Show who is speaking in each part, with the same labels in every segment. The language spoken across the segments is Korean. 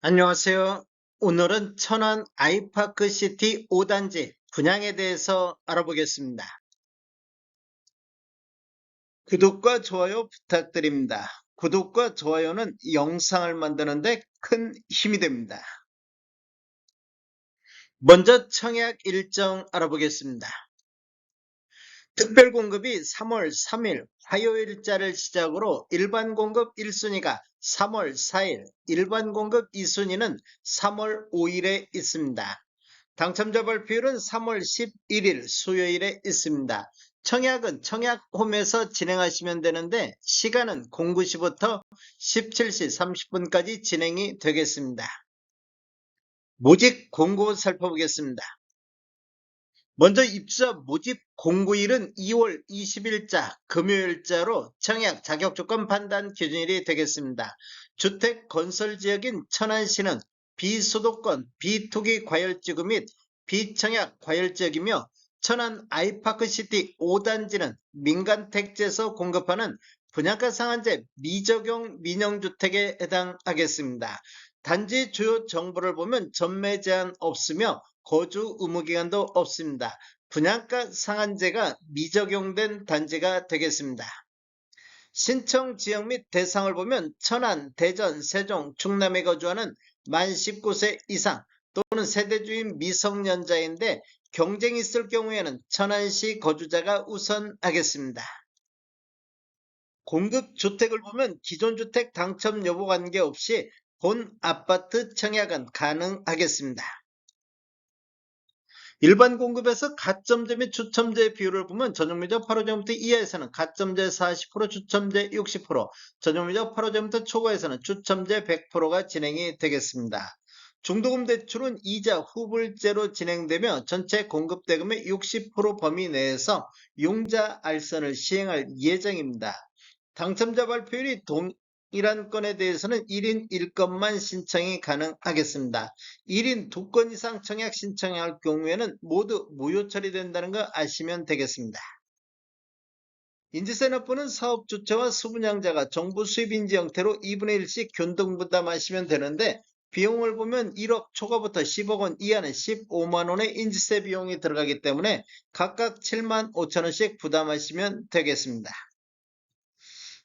Speaker 1: 안녕하세요. 오늘은 천안 아이파크시티 5단지 분양에 대해서 알아보겠습니다. 구독과 좋아요 부탁드립니다. 구독과 좋아요는 영상을 만드는데 큰 힘이 됩니다. 먼저 청약 일정 알아보겠습니다. 특별공급이 3월 3일 화요일자를 시작으로 일반 공급 1순위가 3월 4일, 일반 공급 2순위는 3월 5일에 있습니다. 당첨자 발표율은 3월 11일 수요일에 있습니다. 청약은 청약홈에서 진행하시면 되는데 시간은 09시부터 17시 30분까지 진행이 되겠습니다. 모집 공고 살펴보겠습니다. 먼저 입주자 모집 공고일은 2월 20일자 금요일자로 청약 자격조건 판단 기준일이 되겠습니다. 주택 건설 지역인 천안시는 비수도권 비투기 과열지구 및 비청약 과열지역이며 천안 아이파크시티 5단지는 민간택지에서 공급하는 분양가 상한제 미적용 민영주택에 해당하겠습니다. 단지 주요 정보를 보면 전매 제한 없으며 거주 의무 기간도 없습니다. 분양가 상한제가 미적용된 단지가 되겠습니다. 신청 지역 및 대상을 보면 천안, 대전, 세종, 충남에 거주하는 만 19세 이상 또는 세대주인 미성년자인데 경쟁이 있을 경우에는 천안시 거주자가 우선하겠습니다. 공급 주택을 보면 기존 주택 당첨 여부 관계없이 본 아파트 청약은 가능하겠습니다. 일반 공급에서 가점제 및 추첨제 비율을 보면 전용면적 8호점부터 이하에서는 가점제 40%, 추첨제 60%, 전용면적 8호점부터 초과에서는 추첨제 100%가 진행이 되겠습니다. 중도금 대출은 이자 후불제로 진행되며 전체 공급 대금의 60% 범위 내에서 융자 알선을 시행할 예정입니다. 당첨자 발표율이 동일한 건에 대해서는 1인 1건만 신청이 가능하겠습니다. 1인 2건 이상 청약 신청할 경우에는 모두 무효 처리된다는 거 아시면 되겠습니다. 인지세 납부는 사업 주체와 수분양자가 정부 수입인지 형태로 2분의 1씩 균등 부담하시면 되는데 비용을 보면 1억 초과부터 10억 원 이하는 15만 원의 인지세 비용이 들어가기 때문에 각각 7만 5천 원씩 부담하시면 되겠습니다.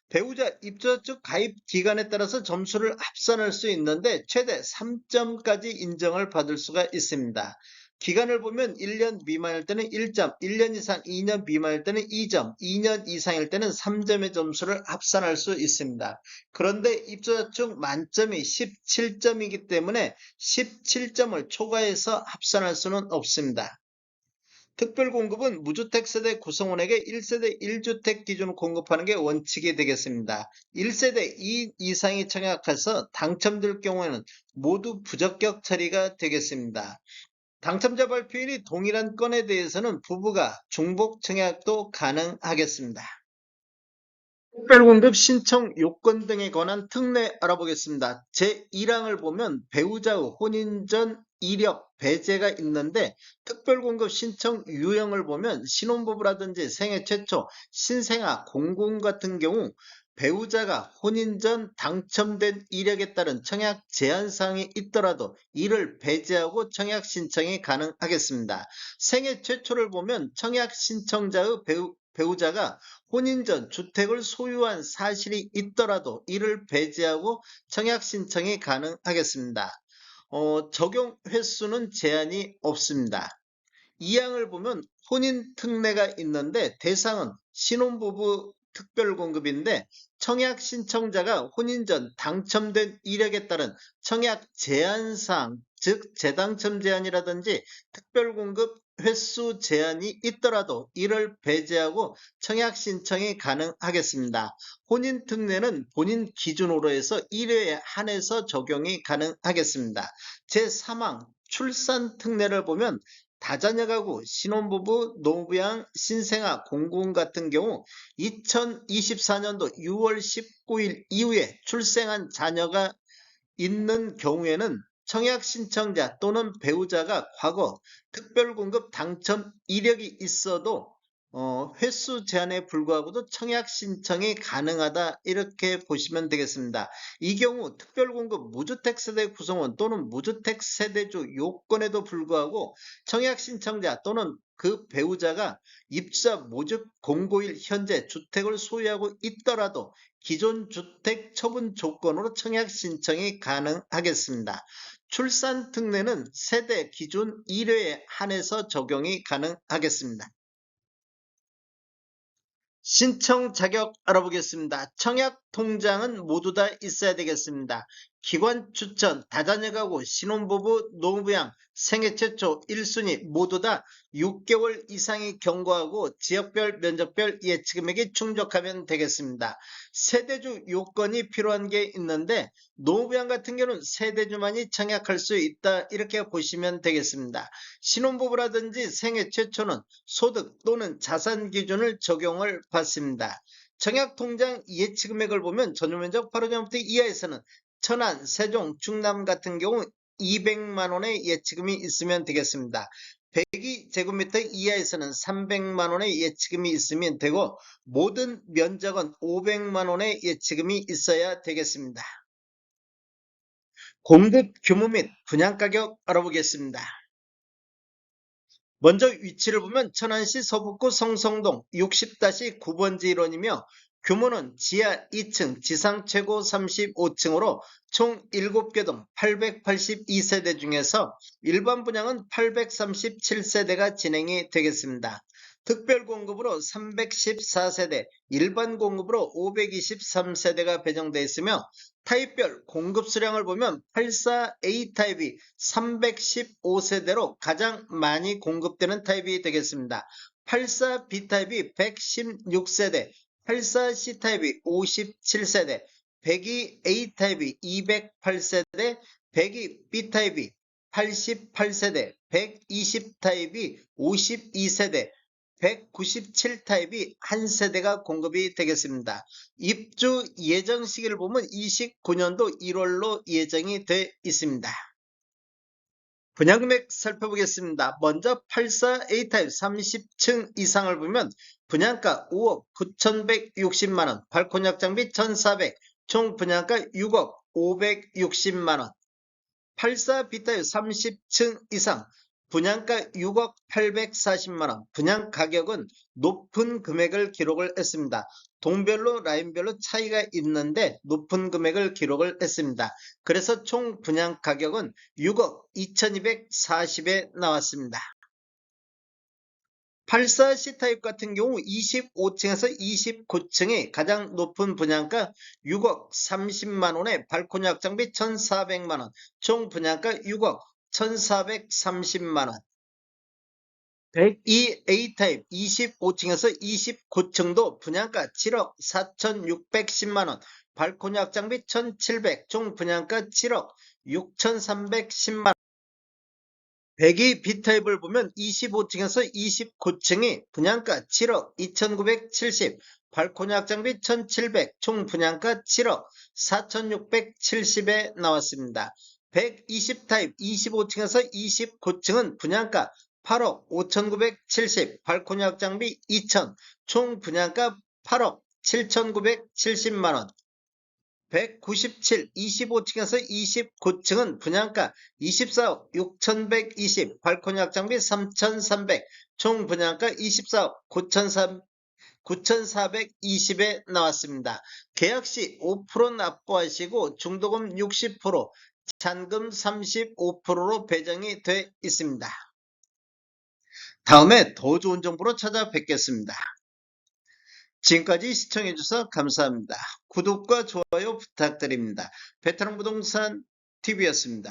Speaker 1: 배우자 입주자 측 가입 기간에 따라서 점수를 합산할 수 있는데 최대 3점까지 인정을 받을 수가 있습니다. 기간을 보면 1년 미만일 때는 1점, 1년 이상 2년 미만일 때는 2점, 2년 이상일 때는 3점의 점수를 합산할 수 있습니다. 그런데 입주자 측 만점이 17점이기 때문에 17점을 초과해서 합산할 수는 없습니다. 특별공급은 무주택 세대 구성원에게 1세대 1주택 기준으로 공급하는 게 원칙이 되겠습니다. 1세대 2 이상이 청약해서 당첨될 경우에는 모두 부적격 처리가 되겠습니다. 당첨자 발표일이 동일한 건에 대해서는 부부가 중복 청약도 가능하겠습니다. 특별공급 신청 요건 등에 관한 특례 알아보겠습니다. 제1항을 보면 배우자의 혼인 전 이력 배제가 있는데 특별공급 신청 유형을 보면 신혼부부라든지 생애 최초 신생아 공공 같은 경우 배우자가 혼인 전 당첨된 이력에 따른 청약 제한사항이 있더라도 이를 배제하고 청약 신청이 가능하겠습니다. 생애 최초를 보면 청약 신청자의 배우자가 혼인 전 주택을 소유한 사실이 있더라도 이를 배제하고 청약 신청이 가능하겠습니다. 적용 횟수는 제한이 없습니다. 2항을 보면 혼인 특례가 있는데 대상은 신혼부부 특별공급인데 청약 신청자가 혼인 전 당첨된 이력에 따른 청약 제한사항, 즉 재당첨 제한이라든지 특별공급 횟수 제한이 있더라도 이를 배제하고 청약 신청이 가능하겠습니다. 혼인 특례는 본인 기준으로 해서 1회에 한해서 적용이 가능하겠습니다. 제3항 출산 특례를 보면 다자녀 가구, 신혼부부, 노부양, 신생아, 공공 같은 경우 2024년도 6월 19일 이후에 출생한 자녀가 있는 경우에는 청약 신청자 또는 배우자가 과거 특별공급 당첨 이력이 있어도 횟수 제한에 불구하고도 청약 신청이 가능하다 이렇게 보시면 되겠습니다. 이 경우 특별공급 무주택 세대 구성원 또는 무주택 세대주 요건에도 불구하고 청약 신청자 또는 그 배우자가 입주자 모집 공고일 현재 주택을 소유하고 있더라도 기존 주택 처분 조건으로 청약 신청이 가능하겠습니다. 출산 특례는 세대 기준 1회에 한해서 적용이 가능하겠습니다. 신청 자격 알아보겠습니다. 청약 통장은 모두 다 있어야 되겠습니다. 기관 추천, 다자녀 가구, 신혼부부, 노부양, 생애 최초 1순위 모두 다 6개월 이상이 경과하고 지역별 면적별 예치금액이 충족하면 되겠습니다. 세대주 요건이 필요한 게 있는데 노부양 같은 경우는 세대주만이 청약할 수 있다 이렇게 보시면 되겠습니다. 신혼부부라든지 생애 최초는 소득 또는 자산 기준을 적용을 받습니다. 청약통장 예치금액을 보면 전유면적 8호제곱미터 이하에서는 천안, 세종, 충남 같은 경우 200만원의 예치금이 있으면 되겠습니다. 102제곱미터 이하에서는 300만원의 예치금이 있으면 되고 모든 면적은 500만원의 예치금이 있어야 되겠습니다. 공급 규모 및 분양가격 알아보겠습니다. 먼저 위치를 보면 천안시 서북구 성성동 60-9번지 일원이며 규모는 지하 2층, 지상 최고 35층으로 총 7개 동 882세대 중에서 일반 분양은 837세대가 진행이 되겠습니다. 특별 공급으로 314세대, 일반 공급으로 523세대가 배정되어 있으며 타입별 공급 수량을 보면 84A 타입이 315세대로 가장 많이 공급되는 타입이 되겠습니다. 84B 타입이 116세대, 84C 타입이 57세대, 102A 타입이 208세대, 102B 타입이 88세대, 120 타입이 52세대, 197 타입이 1세대가 공급이 되겠습니다. 입주 예정 시기를 보면 29년도 1월로 예정이 돼 있습니다. 분양금액 살펴보겠습니다. 먼저 84A 타입 30층 이상을 보면 분양가 5억 9,160만원, 발코니 확장비 1,400, 총 분양가 6억 560만원. 84B 타입 30층 이상 분양가 6억 840만원, 분양 가격은 높은 금액을 기록을 했습니다. 동별로 라인별로 차이가 있는데 높은 금액을 기록을 했습니다. 그래서 총 분양 가격은 6억 2240에 나왔습니다. 84C 타입 같은 경우 25층에서 29층이 가장 높은 분양가 6억 30만원에 발코니 확장비 1,400만원, 총 분양가 6억 1,430만원. 102A 타입 25층에서 29층도 분양가 7억 4,610만원, 발코니 확장비 1,700, 총 분양가 7억 6,310만원. 102 B타입을 보면 25층에서 29층이 분양가 7억 2,970, 발코니 확장비 1,700, 총 분양가 7억 4,670에 나왔습니다. 120 타입 25층에서 29층은 분양가 8억 5,970, 발코니 확장비 2,000, 총 분양가 8억 7,970만원. 197, 25층에서 29층은 분양가 24억 6,120, 발코니 확장비 3,300, 총 분양가 24억 9,420에 나왔습니다. 계약시 5% 납부하시고 중도금 60%, 잔금 35%로 배정이 돼 있습니다. 다음에 더 좋은 정보로 찾아뵙겠습니다. 지금까지 시청해주셔서 감사합니다. 구독과 좋아요 부탁드립니다. 베테랑 부동산 TV였습니다.